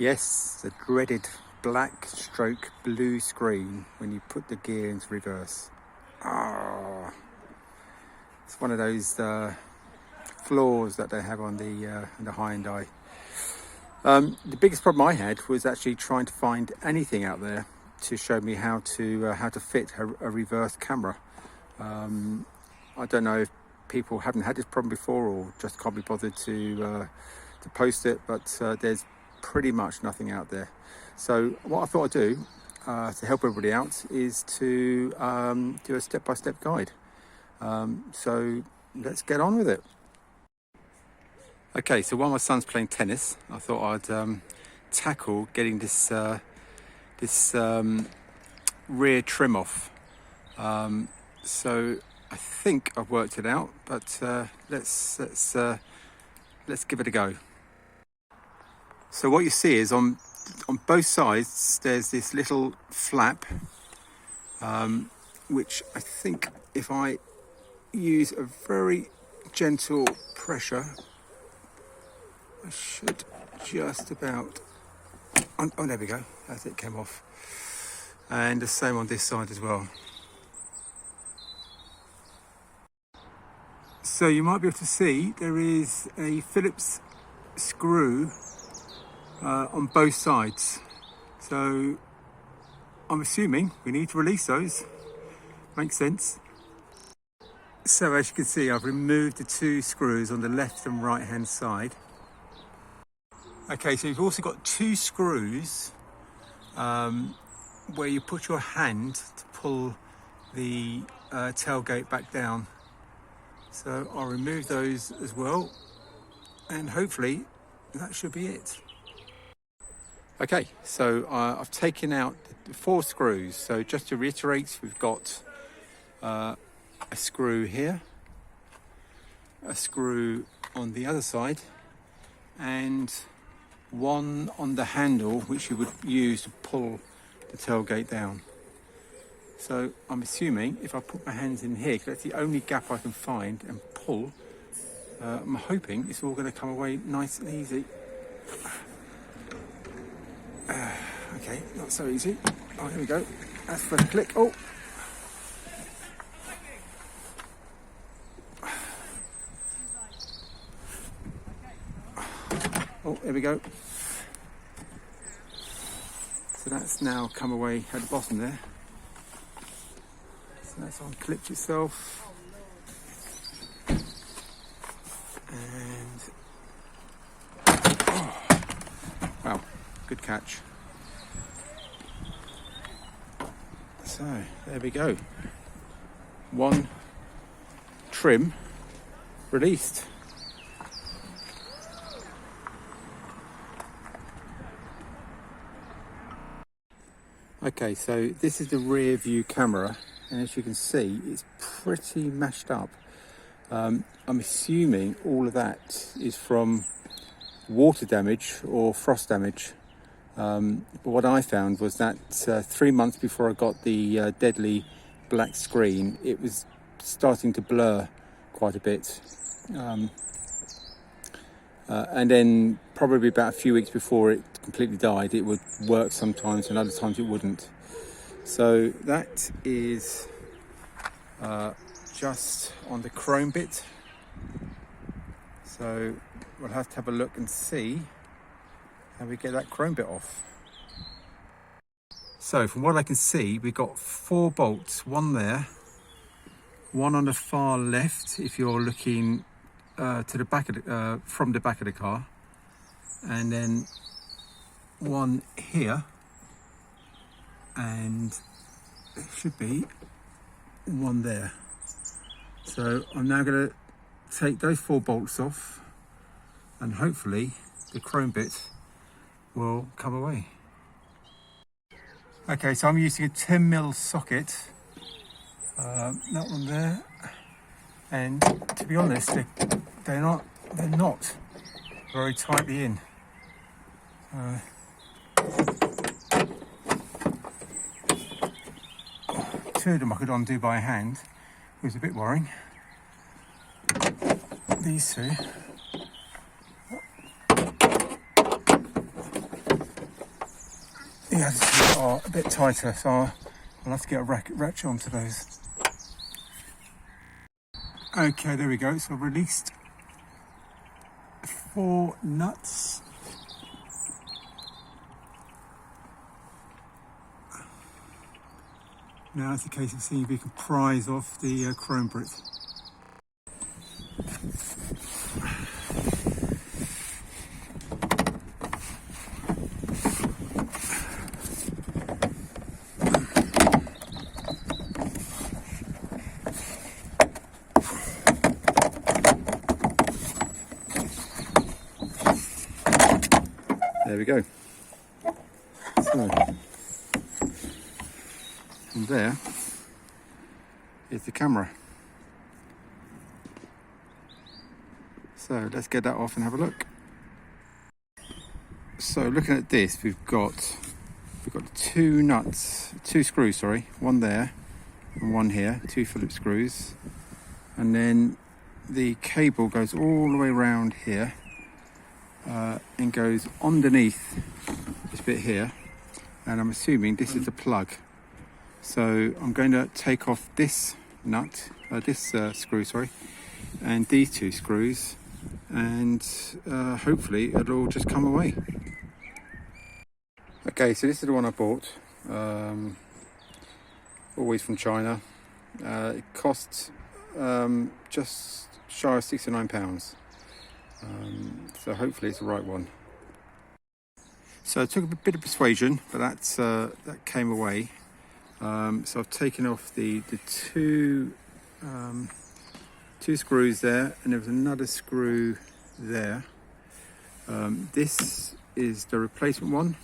Yes, the dreaded black stroke blue screen when you put the gear into reverse. Oh, it's one of those flaws that they have on the Hyundai. The biggest problem I had was actually trying to find anything out there to show me how to fit a reverse camera. I don't know if people haven't had this problem before or just can't be bothered to post it, but there's pretty much nothing out there. So what I thought I'd do to help everybody out is to do a step-by-step guide. So let's get on with it. Okay, so while my son's playing tennis, I thought I'd tackle getting this rear trim off. So I think I've worked it out, but let's give it a go. So what you see is on both sides there's this little flap, which I think if I use a very gentle pressure, I should just about, oh there we go, as it came off. And the same on this side as well. So you might be able to see there is a Phillips screw on both sides. So I'm assuming we need to release those. Makes sense. So as you can see, I've removed the two screws on the left and right hand side. Okay, so you've also got two screws where you put your hand to pull the tailgate back down. So I'll remove those as well, and hopefully that should be it. Okay, so I've taken out the 4 screws. So just to reiterate, we've got a screw here, a screw on the other side, and one on the handle which you would use to pull the tailgate down. So I'm assuming if I put my hands in here, because that's the only gap I can find, and pull, I'm hoping it's all going to come away nice and easy. Okay, not so easy. Oh, here we go. That's for the click. Oh. Oh, here we go. So that's now come away at the bottom there. So that's unclipped itself. And oh, wow, good catch. So there we go. One trim released. Okay, so this is the rear view camera, and as you can see, it's pretty mashed up. I'm assuming all of that is from water damage or frost damage. But what I found was that 3 months before I got the deadly black screen, it was starting to blur quite a bit. And then probably about a few weeks before it completely died, it would work sometimes and other times it wouldn't. So that is just on the chrome bit. So we'll have to have a look and see how we get that chrome bit off. So from what I can see, we've got 4 bolts, one there, one on the far left if you're looking to the back of the, from the back of the car, and then one here, and there should be one there. So I'm now going to take those 4 bolts off, and hopefully the chrome bit will come away. Okay, so I'm using a 10mm socket, that one there, and to be honest, they're not very tightly in. Two of them I could undo by hand. It was a bit worrying. These two the other two are a bit tighter, so I'll have to get a ratchet onto those. Okay, there we go. So I've released 4 nuts. Now it's a case of seeing if we can prise off the chrome brick. There we go. So, and there is the camera. So let's get that off and have a look. So looking at this, we've got 2 nuts, 2 screws, sorry, one there and one here, 2 Phillips screws, and then the cable goes all the way around here. And goes underneath this bit here, and I'm assuming this is the plug. So I'm going to take off this nut, screw, sorry, and these 2 screws, and hopefully it'll all just come away. Okay, so this is the one I bought, always from China. It cost just shy of £69. So hopefully it's the right one. So it took a bit of persuasion, but that came away. So I've taken off the 2 screws there, and there was another screw there. This is the replacement one,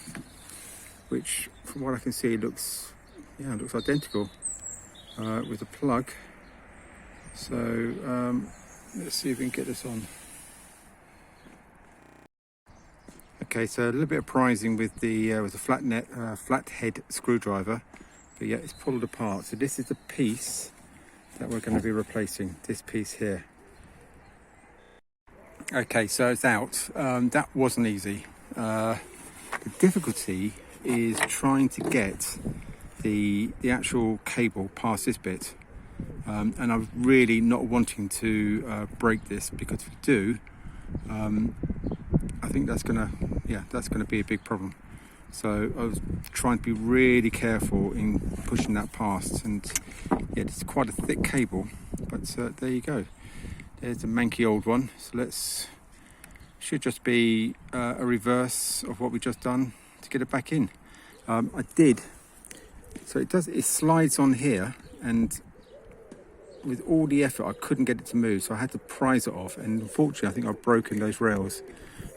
which from what I can see looks identical with the plug. So let's see if we can get this on. Okay, so a little bit of prizing with the flathead screwdriver, but yeah, it's pulled apart. So this is the piece that we're going to be replacing, this piece here. Okay, so it's out. That wasn't easy. The difficulty is trying to get the actual cable past this bit, and I'm really not wanting to break this, because if we do, I think that's gonna be a big problem. So I was trying to be really careful in pushing that past, and yeah, it's quite a thick cable, but there you go. There's a manky old one. So should just be a reverse of what we just done to get it back in. I did. So it slides on here, and with all the effort I couldn't get it to move, so I had to prise it off, and unfortunately I think I've broken those rails.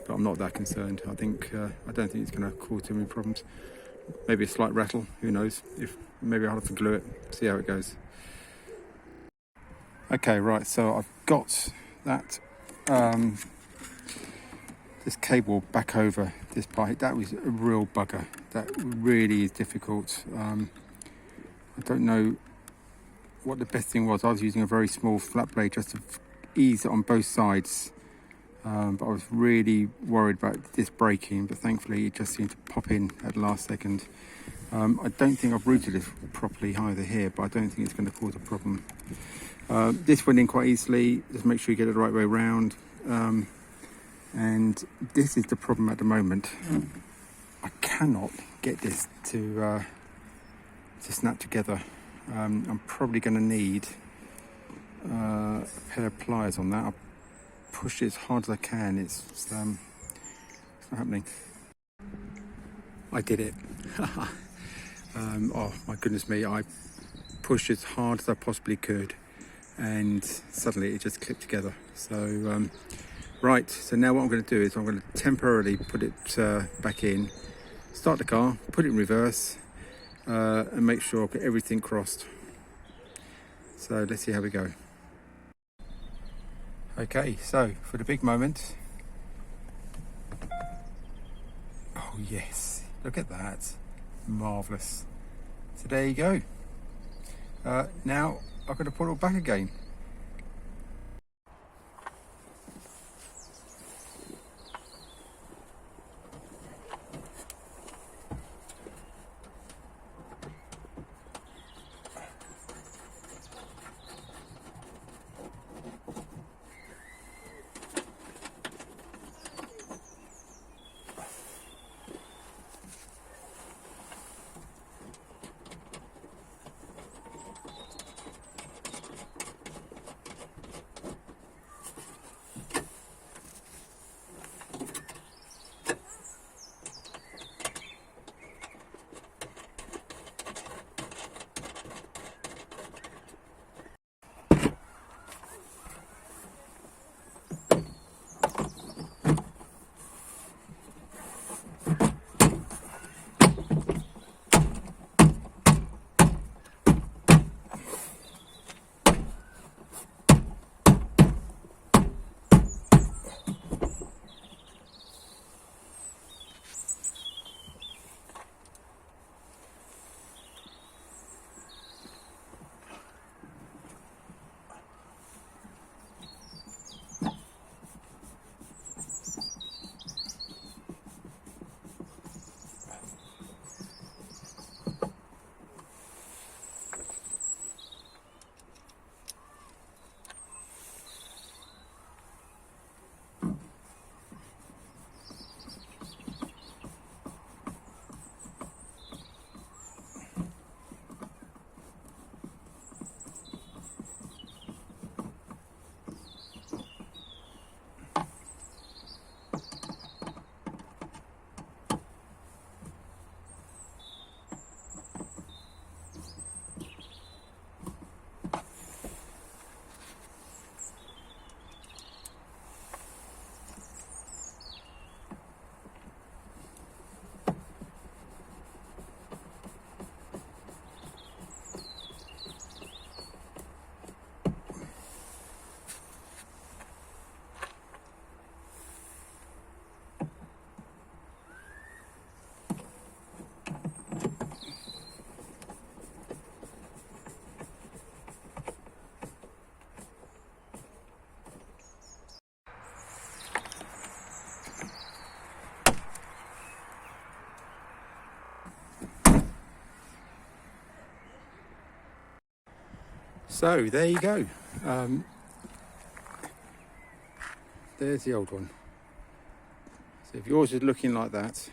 But I'm not that concerned. I don't think it's going to cause too many problems. Maybe a slight rattle, who knows. Maybe I'll have to glue it, see how it goes. Okay, right, so I've got that this cable back over this part. That was a real bugger. That really is difficult. I don't know what the best thing was. I was using a very small flat blade just to ease it on both sides. But I was really worried about this breaking, but thankfully it just seemed to pop in at the last second. I don't think I've routed it properly either here, but I don't think it's going to cause a problem. This went in quite easily. Just make sure you get it the right way around. And this is the problem at the moment. I cannot get this to snap together. I'm probably going to need a pair of pliers on that. I'll push it as hard as I can. It's not happening. I did it. Oh my goodness me, I pushed as hard as I possibly could, and suddenly it just clipped together. So right, so now what I'm going to do is I'm going to temporarily put it back in, start the car, put it in reverse, and make sure I've got everything crossed. So let's see how we go. Okay, so for the big moment. Oh yes, look at that. Marvellous. So there you go. Now I've got to put it all back again. So there you go. There's the old one. So if yours is looking like that,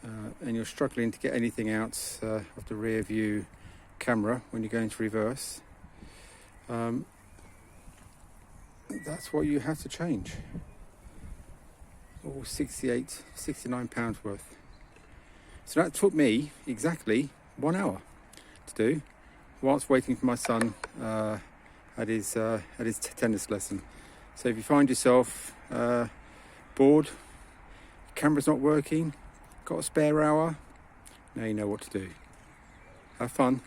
and you're struggling to get anything out of the rear view camera when you're going to reverse, that's what you have to change. All 69 pounds worth. So that took me exactly 1 hour to do, whilst waiting for my son at his tennis lesson. So if you find yourself bored, camera's not working, got a spare hour, now you know what to do. Have fun.